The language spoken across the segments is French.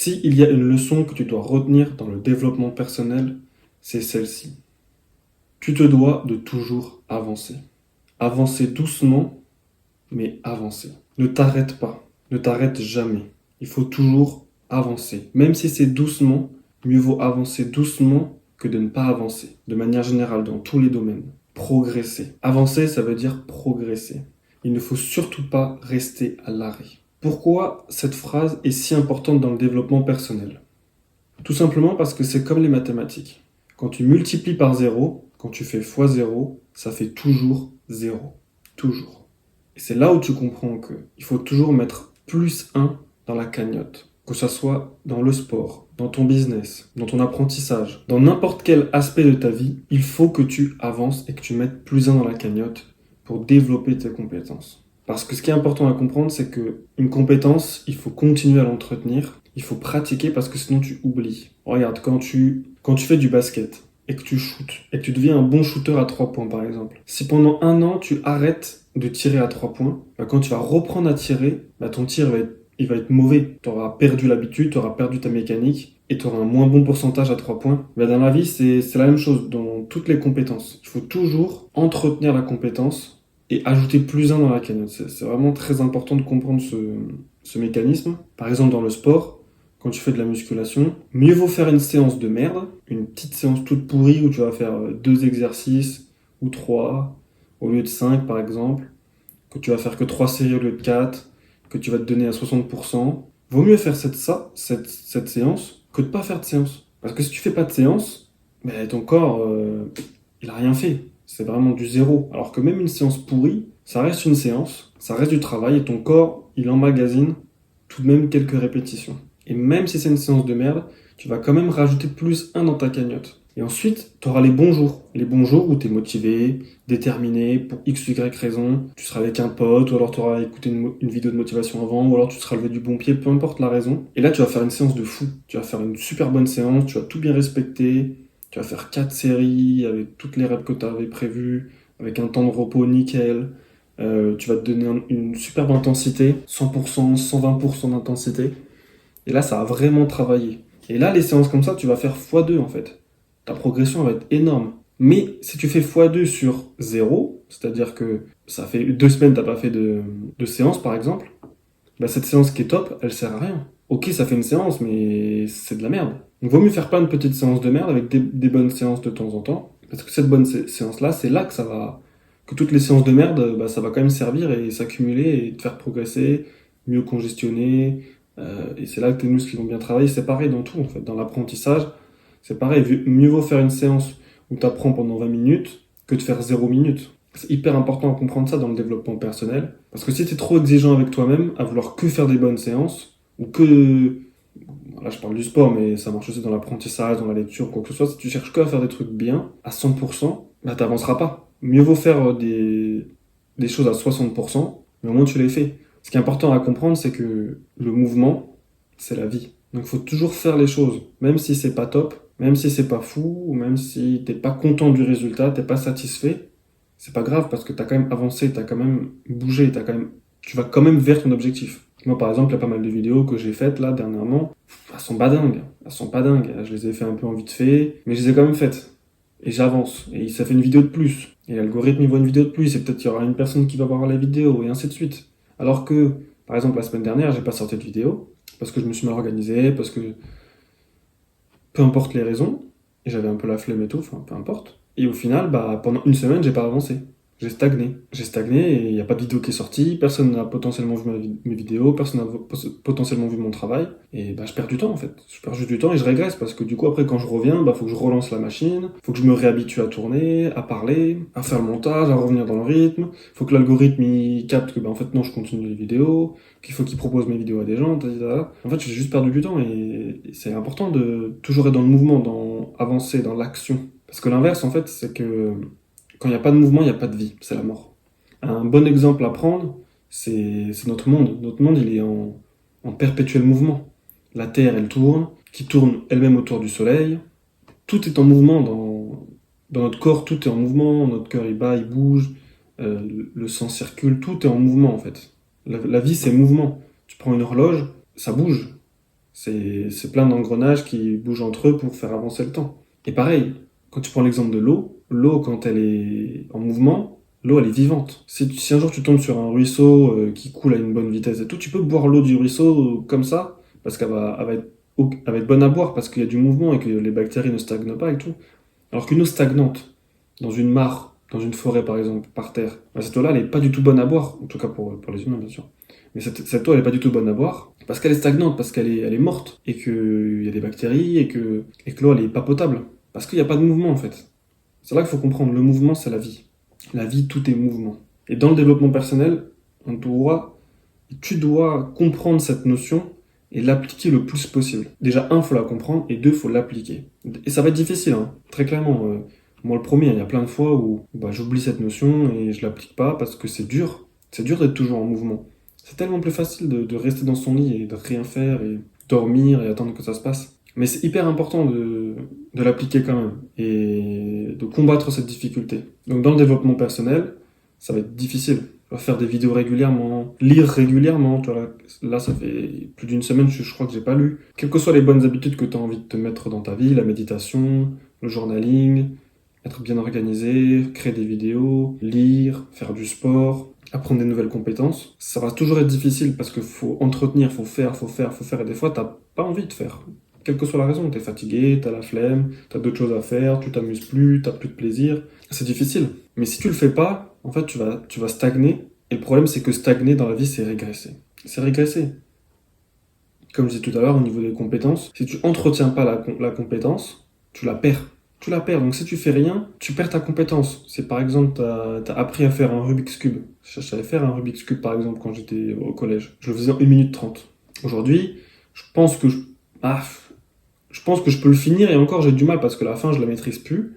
S'il y a une leçon que tu dois retenir dans le développement personnel, c'est celle-ci. Tu te dois de toujours avancer. Avancer doucement, mais avancer. Ne t'arrête pas. Ne t'arrête jamais. Il faut toujours avancer. Même si c'est doucement, mieux vaut avancer doucement que de ne pas avancer. De manière générale, dans tous les domaines. Progresser. Avancer, ça veut dire progresser. Il ne faut surtout pas rester à l'arrêt. Pourquoi cette phrase est si importante dans le développement personnel? Tout simplement parce que c'est comme les mathématiques. Quand tu multiplies par zéro, quand tu fais fois zéro, ça fait toujours zéro. Toujours. Et c'est là où tu comprends qu'il faut toujours mettre plus un dans la cagnotte. Que ce soit dans le sport, dans ton business, dans ton apprentissage, dans n'importe quel aspect de ta vie, il faut que tu avances et que tu mettes plus un dans la cagnotte pour développer tes compétences. Parce que ce qui est important à comprendre, c'est qu'une compétence, il faut continuer à l'entretenir, il faut pratiquer parce que sinon tu oublies. Regarde, quand tu fais du basket et que tu shootes, et que tu deviens un bon shooter à 3 points par exemple, si pendant un an tu arrêtes de tirer à 3 points, quand tu vas reprendre à tirer, ton tir il va être mauvais. Tu auras perdu l'habitude, tu auras perdu ta mécanique et tu auras un moins bon pourcentage à 3 points. Dans la vie, c'est la même chose dans toutes les compétences. Il faut toujours entretenir la compétence et ajouter plus un dans la cagnotte. C'est vraiment très important de comprendre ce mécanisme. Par exemple, dans le sport, quand tu fais de la musculation, mieux vaut faire une séance de merde, une petite séance toute pourrie où tu vas faire 2 exercices ou 3 au lieu de 5 par exemple, que tu vas faire que 3 séries au lieu de 4, que tu vas te donner à 60%. Vaut mieux faire cette séance que de pas faire de séance. Parce que si tu fais pas de séance, ton corps, il a rien fait. C'est vraiment du zéro. Alors que même une séance pourrie, ça reste une séance, ça reste du travail et ton corps, il emmagasine tout de même quelques répétitions. Et même si c'est une séance de merde, tu vas quand même rajouter plus un dans ta cagnotte. Et ensuite, tu auras les bons jours. Les bons jours où tu es motivé, déterminé, pour X ou Y raison. Tu seras avec un pote, ou alors tu auras écouté une vidéo de motivation avant, ou alors tu seras levé du bon pied, peu importe la raison. Et là, tu vas faire une séance de fou. Tu vas faire une super bonne séance, tu vas tout bien respecter. Tu vas faire 4 séries avec toutes les reps que tu avais prévues, avec un temps de repos nickel. Tu vas te donner une superbe intensité, 100%, 120% d'intensité. Et là, ça a vraiment travaillé. Et là, les séances comme ça, tu vas faire x2 en fait. Ta progression va être énorme. Mais si tu fais x2 sur 0, c'est-à-dire que ça fait 2 semaines que tu n'as pas fait de séance par exemple, cette séance qui est top, elle sert à rien. Ok, ça fait une séance, mais c'est de la merde. Donc vaut mieux faire plein de petites séances de merde avec des bonnes séances de temps en temps. Parce que cette bonne séance-là, c'est là que ça va... Que toutes les séances de merde, ça va quand même servir et s'accumuler et te faire progresser, mieux congestionner. Et c'est là que tes muscles vont bien travailler. C'est pareil dans tout en fait. Dans l'apprentissage, c'est pareil. Mieux vaut faire une séance où tu apprends pendant 20 minutes que de faire 0 minutes. C'est hyper important à comprendre ça dans le développement personnel. Parce que si tu es trop exigeant avec toi-même, à vouloir que faire des bonnes séances, ou que... Là, je parle du sport, mais ça marche aussi dans l'apprentissage, dans la lecture, quoi que ce soit. Si tu cherches que à faire des trucs bien, à 100%, t'avanceras pas. Mieux vaut faire des choses à 60%, mais au moins tu les fais. Ce qui est important à comprendre, c'est que le mouvement, c'est la vie. Donc il faut toujours faire les choses, même si c'est pas top, même si c'est pas fou, ou même si t'es pas content du résultat, t'es pas satisfait. C'est pas grave parce que tu as quand même avancé, tu as quand même bougé, tu vas quand même vers ton objectif. Moi, par exemple, il y a pas mal de vidéos que j'ai faites là dernièrement. Elles sont pas dingues. Elles sont pas dingues. Je les ai fait un peu en vite fait, mais je les ai quand même faites. Et j'avance. Et ça fait une vidéo de plus. Et l'algorithme, il voit une vidéo de plus. Et peut-être qu'il y aura une personne qui va voir la vidéo, et ainsi de suite. Alors que, par exemple, la semaine dernière, j'ai pas sorti de vidéo parce que je me suis mal organisé, parce que peu importe les raisons, et j'avais un peu la flemme et tout, enfin peu importe. Et au final, pendant une semaine, j'ai pas avancé. J'ai stagné. J'ai stagné et il n'y a pas de vidéo qui est sortie, personne n'a potentiellement vu mes vidéos, personne n'a potentiellement vu mon travail. Et je perds du temps en fait. Je perds juste du temps et je régresse parce que du coup après quand je reviens, faut que je relance la machine, faut que je me réhabitue à tourner, à parler, à faire le montage, à revenir dans le rythme. Faut que l'algorithme il capte que en fait non je continue les vidéos, qu'il faut qu'il propose mes vidéos à des gens, etc. En fait j'ai juste perdu du temps et c'est important de toujours être dans le mouvement, dans avancer, dans l'action. Parce que l'inverse en fait c'est que quand il n'y a pas de mouvement, il n'y a pas de vie, c'est la mort. Un bon exemple à prendre, c'est notre monde. Notre monde, il est en perpétuel mouvement. La Terre, elle tourne, qui tourne elle-même autour du Soleil. Tout est en mouvement dans notre corps, tout est en mouvement, notre cœur il bat, il bouge, le sang circule, tout est en mouvement en fait. La vie, c'est mouvement. Tu prends une horloge, ça bouge. C'est plein d'engrenages qui bougent entre eux pour faire avancer le temps. Et pareil, quand tu prends l'exemple de l'eau, quand elle est en mouvement, l'eau, elle est vivante. Si un jour tu tombes sur un ruisseau qui coule à une bonne vitesse et tout, tu peux boire l'eau du ruisseau comme ça, parce elle va être bonne à boire, parce qu'il y a du mouvement et que les bactéries ne stagnent pas et tout. Alors qu'une eau stagnante, dans une mare, dans une forêt par exemple, par terre, bah, cette eau-là, elle n'est pas du tout bonne à boire, en tout cas pour les humains bien sûr. Mais cette eau, elle n'est pas du tout bonne à boire, parce qu'elle est stagnante, parce elle est morte, et qu'il y a des bactéries, et que l'eau, elle est pas potable. Parce qu'il n'y a pas de mouvement en fait. C'est là qu'il faut comprendre, le mouvement, c'est la vie. La vie, tout est mouvement. Et dans le développement personnel, tu dois comprendre cette notion et l'appliquer le plus possible. Déjà, un, faut la comprendre, et deux, faut l'appliquer. Et ça va être difficile, hein, très clairement. Moi, le premier, il y a plein de fois où j'oublie cette notion et je l'applique pas parce que c'est dur. C'est dur d'être toujours en mouvement. C'est tellement plus facile de rester dans son lit et de rien faire et dormir et attendre que ça se passe. Mais c'est hyper important de l'appliquer quand même et de combattre cette difficulté. Donc dans le développement personnel, ça va être difficile. Tu vas faire des vidéos régulièrement, lire régulièrement. Tu vois, là, ça fait plus d'une semaine, je crois que j'ai pas lu. Quelles que soient les bonnes habitudes que tu as envie de te mettre dans ta vie, la méditation, le journaling, être bien organisé, créer des vidéos, lire, faire du sport, apprendre des nouvelles compétences, ça va toujours être difficile parce qu'il faut entretenir, faut faire, et des fois, t'as pas envie de faire. Quelle que soit la raison, t'es fatigué, t'as la flemme, t'as d'autres choses à faire, tu t'amuses plus, t'as plus de plaisir. C'est difficile. Mais si tu le fais pas, en fait, tu vas stagner. Et le problème, c'est que stagner dans la vie, c'est régresser. C'est régresser. Comme je disais tout à l'heure, au niveau des compétences, si tu entretiens pas la compétence, tu la perds. Tu la perds. Donc si tu fais rien, tu perds ta compétence. C'est par exemple, t'as appris à faire un Rubik's Cube. Je savais faire un Rubik's Cube par exemple quand j'étais au collège. Je le faisais en 1 minute 30. Aujourd'hui, je pense que ah, je pense que je peux le finir et encore j'ai du mal parce que la fin je la maîtrise plus.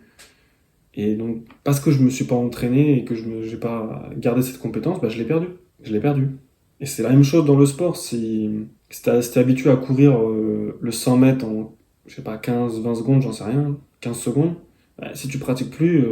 Et donc parce que je me suis pas entraîné et que j'ai pas gardé cette compétence, je l'ai perdu. Je l'ai perdu. Et c'est la même chose dans le sport. Si t'es habitué à courir le 100 mètres en, je sais pas, 15, 20 secondes, j'en sais rien, 15 secondes, si tu pratiques plus,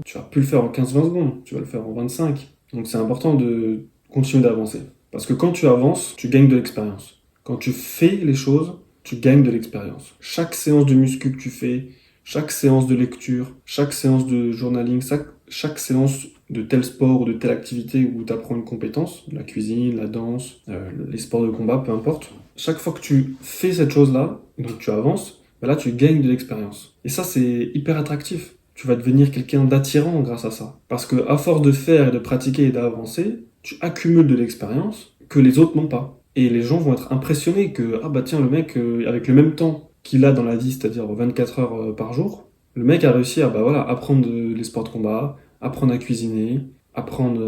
tu vas plus le faire en 15, 20 secondes, tu vas le faire en 25. Donc c'est important de continuer d'avancer. Parce que quand tu avances, tu gagnes de l'expérience. Quand tu fais les choses, tu gagnes de l'expérience. Chaque séance de muscu que tu fais, chaque séance de lecture, chaque séance de journaling, chaque séance de tel sport ou de telle activité où tu apprends une compétence, la cuisine, la danse, les sports de combat, peu importe. Chaque fois que tu fais cette chose-là, donc tu avances, là tu gagnes de l'expérience. Et ça c'est hyper attractif. Tu vas devenir quelqu'un d'attirant grâce à ça. Parce que à force de faire et de pratiquer et d'avancer, tu accumules de l'expérience que les autres n'ont pas. Et les gens vont être impressionnés que, ah bah tiens, le mec, avec le même temps qu'il a dans la vie, c'est-à-dire 24 heures par jour, le mec a réussi à apprendre les sports de combat, apprendre à cuisiner, apprendre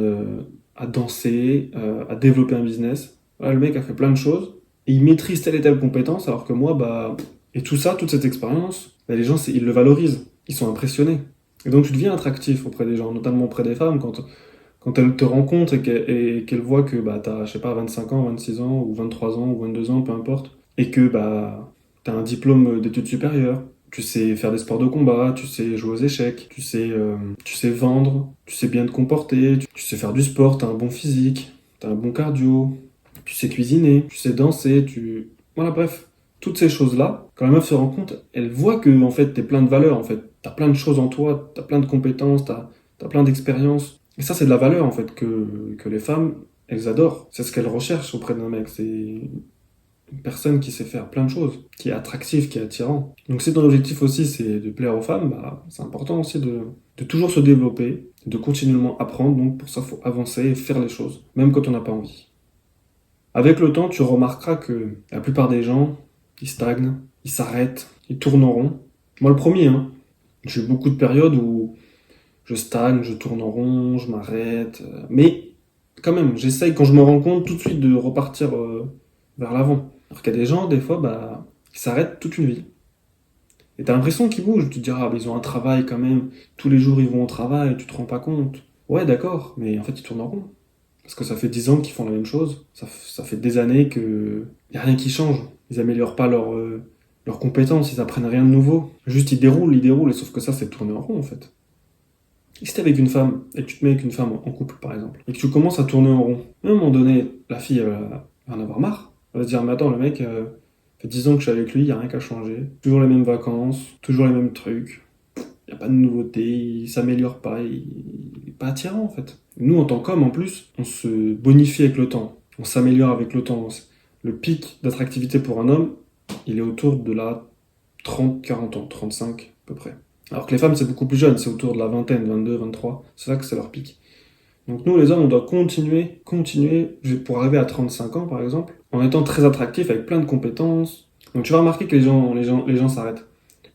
à danser, à développer un business. Voilà, le mec a fait plein de choses et il maîtrise telle et telle compétence, alors que moi, et tout ça, toute cette expérience, les gens, ils le valorisent, ils sont impressionnés. Et donc tu deviens attractif auprès des gens, notamment auprès des femmes, quand elles te rencontrent et qu'elles voient que t'as, je sais pas, 25 ans, 26 ans, ou 23 ans, ou 22 ans, peu importe, et que t'as un diplôme d'études supérieures, tu sais faire des sports de combat, tu sais jouer aux échecs, tu sais vendre, tu sais bien te comporter, tu sais faire du sport, t'as un bon physique, t'as un bon cardio, tu sais cuisiner, tu sais danser, Voilà, bref. Toutes ces choses-là, quand la meuf se rend compte, elle voit que en fait, t'es plein de valeurs, en fait. T'as plein de choses en toi, t'as plein de compétences, t'as plein d'expériences. Et ça, c'est de la valeur, en fait, que les femmes, elles adorent. C'est ce qu'elles recherchent auprès d'un mec. C'est une personne qui sait faire plein de choses, qui est attractive, qui est attirant. Donc si ton objectif aussi, c'est de plaire aux femmes, c'est important aussi de toujours se développer, de continuellement apprendre. Donc pour ça, il faut avancer et faire les choses, même quand on n'a pas envie. Avec le temps, tu remarqueras que la plupart des gens, ils stagnent, ils s'arrêtent, ils tournent en rond. Moi, le premier, hein. J'ai eu beaucoup de périodes où je stagne, je tourne en rond, je m'arrête. Mais quand même, j'essaye, quand je me rends compte, tout de suite de repartir vers l'avant. Alors qu'il y a des gens, des fois, ils s'arrêtent toute une vie. Et t'as l'impression qu'ils bougent. Tu te dis, ils ont un travail quand même. Tous les jours, ils vont au travail, tu te rends pas compte. Ouais, d'accord, mais en fait, ils tournent en rond. Parce que ça fait 10 ans qu'ils font la même chose. Ça fait des années que y a rien qui change. Ils améliorent pas leurs compétences, ils apprennent rien de nouveau. Juste, ils déroulent, et sauf que ça, c'est tourner en rond, en fait. Et si t'es avec une femme, et que tu te mets avec une femme en couple, par exemple, et que tu commences à tourner en rond, à un moment donné, la fille, elle va en avoir marre. Elle va se dire, mais attends, le mec, Ça fait 10 ans que je suis avec lui, il n'y a rien qu'à changer. Toujours les mêmes vacances, toujours les mêmes trucs. Il n'y a pas de nouveauté, il s'améliore pas, il n'est pas attirant en fait. Nous, en tant qu'hommes, en plus, on se bonifie avec le temps. On s'améliore avec le temps. Le pic d'attractivité pour un homme, il est autour de la 30, 40 ans, 35 à peu près. Alors que les femmes, c'est beaucoup plus jeune, c'est autour de la vingtaine, 22, 23. C'est là que c'est leur pic. Donc nous, les hommes, on doit continuer pour arriver à 35 ans, par exemple, en étant très attractifs, avec plein de compétences. Donc tu vas remarquer que les gens s'arrêtent.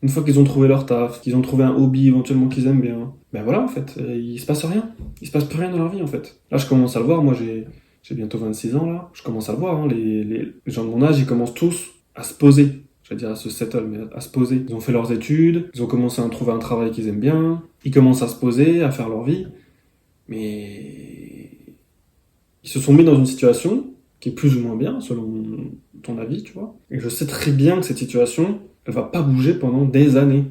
Une fois qu'ils ont trouvé leur taf, qu'ils ont trouvé un hobby éventuellement qu'ils aiment bien, ben voilà, en fait, il se passe rien. Il se passe plus rien dans leur vie, en fait. Là, je commence à le voir, moi j'ai bientôt 26 ans, là. Je commence à le voir, hein, les gens de mon âge, ils commencent tous à se poser. Je vais dire à se settle, mais à se poser. Ils ont fait leurs études, ils ont commencé à trouver un travail qu'ils aiment bien, ils commencent à se poser, à faire leur vie. Mais ils se sont mis dans une situation qui est plus ou moins bien, selon ton avis, tu vois. Et je sais très bien que cette situation, elle va pas bouger pendant des années.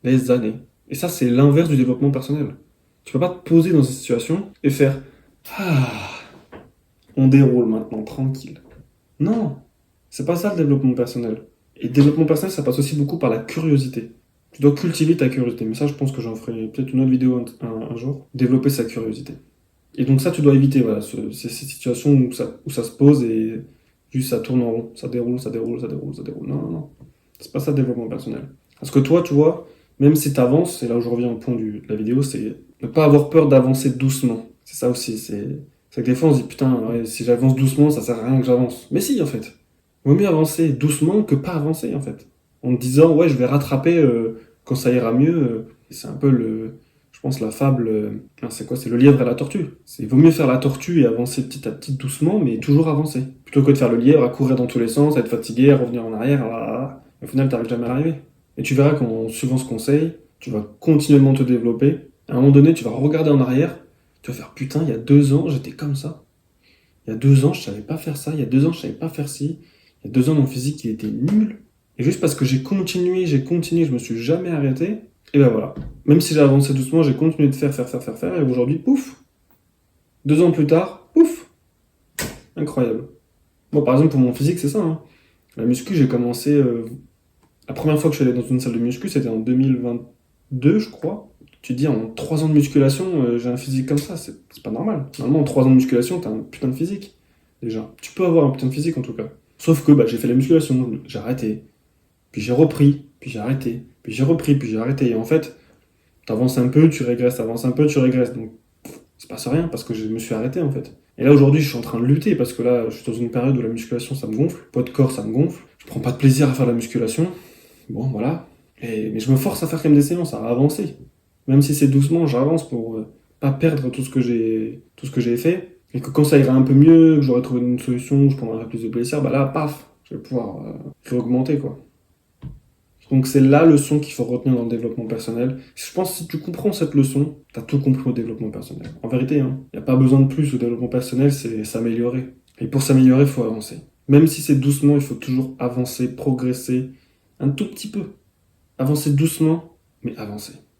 Des années. Et ça, c'est l'inverse du développement personnel. Tu peux pas te poser dans une situation et faire ah, on déroule maintenant, tranquille. Non, c'est pas ça le développement personnel. Et le développement personnel, ça passe aussi beaucoup par la curiosité. Tu dois cultiver ta curiosité. Mais ça, je pense que j'en ferai peut-être une autre vidéo un jour. Développer sa curiosité. Et donc ça, tu dois éviter, voilà, ces situations où ça se pose et juste ça tourne en rond. Ça déroule, ça déroule, ça déroule, ça déroule. Non, non, non. C'est pas ça le développement personnel. Parce que toi, tu vois, même si tu avances, et là où je reviens au point de la vidéo, c'est ne pas avoir peur d'avancer doucement. C'est ça aussi, c'est que des fois on se dit putain, ouais, si j'avance doucement, ça sert à rien que j'avance. Mais si, en fait. Vaut mieux avancer doucement que pas avancer, en fait. En te disant, ouais, je vais rattraper quand ça ira mieux. C'est un peu je pense, la fable. C'est quoi? C'est le lièvre et la tortue. C'est vaut mieux faire la tortue et avancer petit à petit doucement, mais toujours avancer. Plutôt que de faire le lièvre, à courir dans tous les sens, à être fatigué, à revenir en arrière. Au final, t'arrives jamais à arriver. Et tu verras qu'en suivant ce conseil, tu vas continuellement te développer. À un moment donné, tu vas regarder en arrière, tu vas faire putain, il y a 2 ans, j'étais comme ça. Il y a 2 ans, je savais pas faire ça. Il y a 2 ans, je savais pas faire ci. Il y a 2 ans, mon physique, il était nul. Et juste parce que j'ai continué, je me suis jamais arrêté. Et ben voilà. Même si j'ai avancé doucement, j'ai continué de faire. Et aujourd'hui, pouf. 2 ans plus tard, pouf. Incroyable. Bon, par exemple, pour mon physique, c'est ça. Hein. La muscu, j'ai commencé. La première fois que je suis allé dans une salle de muscu, c'était en 2022, je crois. Tu te dis, en 3 ans de musculation, j'ai un physique comme ça. C'est pas normal. Normalement, en 3 ans de musculation, t'as un putain de physique. Déjà. Tu peux avoir un putain de physique, en tout cas. Sauf que j'ai fait la musculation, j'ai arrêté. Puis j'ai repris, puis j'ai arrêté. Puis j'ai repris, puis j'ai arrêté. Et en fait, t'avances un peu, tu régresses, t'avances un peu, tu régresses. Donc, c'est pas rien parce que je me suis arrêté en fait. Et là aujourd'hui, je suis en train de lutter parce que là, je suis dans une période où la musculation ça me gonfle, poids de corps ça me gonfle. Je prends pas de plaisir à faire la musculation. Bon, voilà. Mais je me force à faire quand même des séances, à avancer. Même si c'est doucement, j'avance pour pas perdre tout ce que j'ai fait. Et que quand ça ira un peu mieux, que j'aurai trouvé une solution, que je prendrai plus de plaisir, là, paf, je vais pouvoir réaugmenter quoi. Donc c'est la leçon qu'il faut retenir dans le développement personnel. Je pense que si tu comprends cette leçon, tu as tout compris au développement personnel. En vérité, il n'y a pas besoin de plus au développement personnel, c'est s'améliorer. Et pour s'améliorer, il faut avancer. Même si c'est doucement, il faut toujours avancer, progresser, un tout petit peu. Avancer doucement, mais avancer.